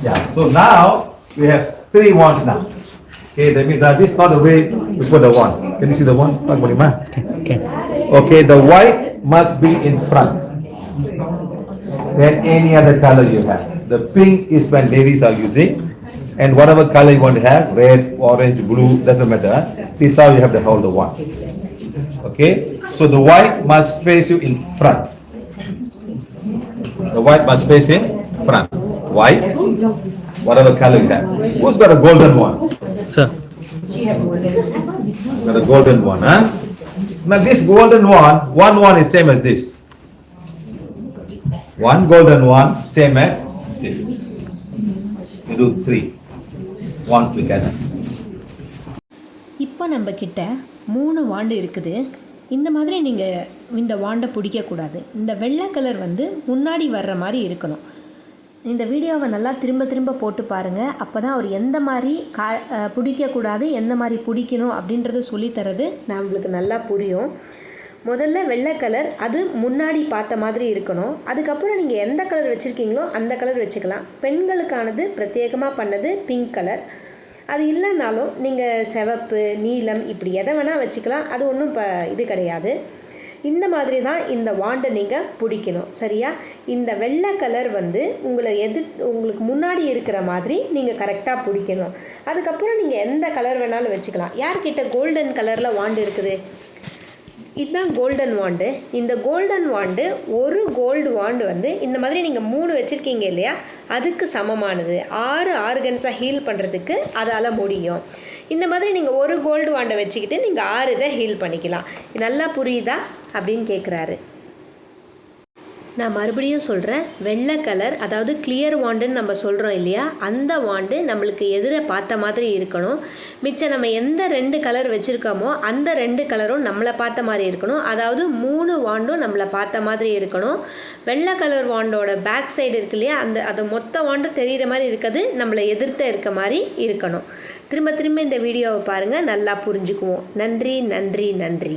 Yeah, so now we have 3 wands now. Okay, that means that this is not the way we put the wand. Can you see the wand? Okay. Okay, the white must be in front. Then any other color you have. The pink is when ladies are using. And whatever color you want to have, red, orange, blue, doesn't matter. This is how you have to hold the wand. Okay, so the white must face you in front. The white must face in front. White, whatever color you have. Who's got a golden one? Sir. Got a golden one, huh? Now this golden one is same as this. One golden one, same as this. You do 3. 1 together. இப்போ நம்ம கிட்ட 3 வாண்டு இருக்குது. இந்த மாதிரி நீங்கள் இந்த வாண்டை பிடிக்கக்கூடாது. இந்த வெள்ளை கலர் வந்து முன்னாடி வர்ற மாதிரி இருக்கணும். இந்த வீடியோவை நல்லா திரும்ப திரும்ப போட்டு பாருங்கள். அப்போ தான் அவர் எந்த மாதிரி பிடிக்கக்கூடாது, எந்த மாதிரி பிடிக்கணும் அப்படின்றத சொல்லித்தரது நம்மளுக்கு நல்லா புரியும். முதல்ல வெள்ளை கலர் அது முன்னாடி பார்த்த மாதிரி இருக்கணும். அதுக்கப்புறம் நீங்கள் எந்த கலர் வச்சுருக்கீங்களோ அந்த கலர் வச்சுக்கலாம். பெண்களுக்கானது பிரத்யேகமாக பண்ணது பிங்க் கலர். அது இல்லைனாலும் நீங்கள் சிவப்பு, நீலம் இப்படி எதை வேணால் வச்சுக்கலாம். அது ஒன்றும் இப்போ இது கிடையாது. இந்த மாதிரி தான் இந்த வாண்டை நீங்கள் பிடிக்கணும். சரியா? இந்த வெள்ளை கலர் வந்து உங்களுக்கு முன்னாடி இருக்கிற மாதிரி நீங்கள் கரெக்டாக பிடிக்கணும். அதுக்கப்புறம் நீங்கள் எந்த கலர் வேணாலும் வச்சுக்கலாம். யார்கிட்ட கோல்டன் கலரில் வாண்டு இருக்குது? இதுதான் கோல்டன் வாண்டு. இந்த கோல்டன் வாண்டு ஒரு கோல்டு வாண்டு வந்து இந்த மாதிரி நீங்கள் 3 வச்சுருக்கீங்க இல்லையா, அதுக்கு சமமானது. 6 ஆர்கன்ஸாக ஹீல் பண்ணுறதுக்கு அதால் முடியும். இந்த மாதிரி நீங்கள் ஒரு கோல்டு வாண்டை வச்சுக்கிட்டு நீங்கள் 6 இதை ஹீல் பண்ணிக்கலாம். நல்லா புரியுதா அப்படின்னு கேட்குறாரு. நான் மறுபடியும் சொல்கிறேன், வெள்ளை கலர் அதாவது கிளியர் வாண்டுன்னு நம்ம சொல்கிறோம் இல்லையா, அந்த வாண்டு நம்மளுக்கு எதிரை பார்த்த மாதிரி இருக்கணும். மிச்சம் நம்ம எந்த 2 கலர் வச்சுருக்கோமோ அந்த 2 கலரும் நம்மளை பார்த்த மாதிரி இருக்கணும். அதாவது 3 வாண்டும் நம்மளை பார்த்த மாதிரி இருக்கணும். வெள்ளை கலர் வாண்டோட பேக் சைடு இருக்கு இல்லையா, அது மொத்த வாண்டும் தெரிகிற மாதிரி இருக்கிறது நம்மளை எதிர்த்து இருக்க மாதிரி இருக்கணும். திரும்ப திரும்ப இந்த வீடியோவை பாருங்கள், நல்லா புரிஞ்சுக்குவோம். நன்றி நன்றி நன்றி.